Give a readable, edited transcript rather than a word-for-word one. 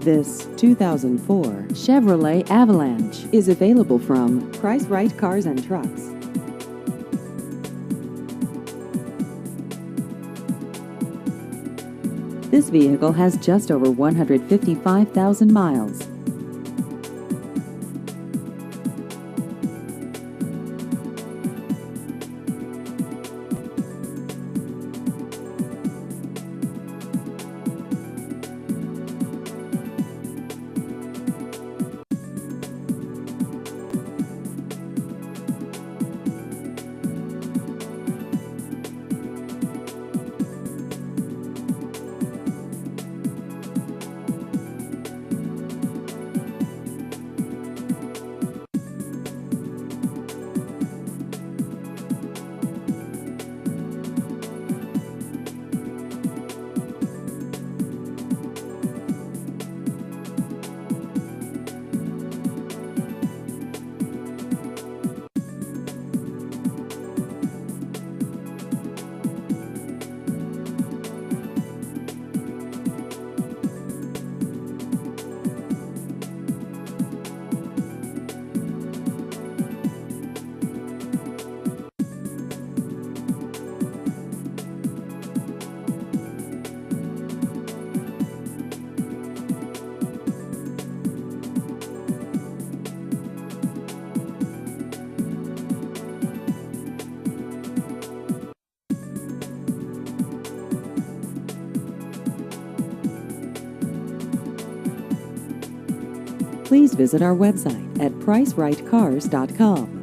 This 2004 Chevrolet Avalanche is available from Price Right Cars and Trucks. This vehicle has just over 155,000 miles. Please visit our website at pricerightcars.com.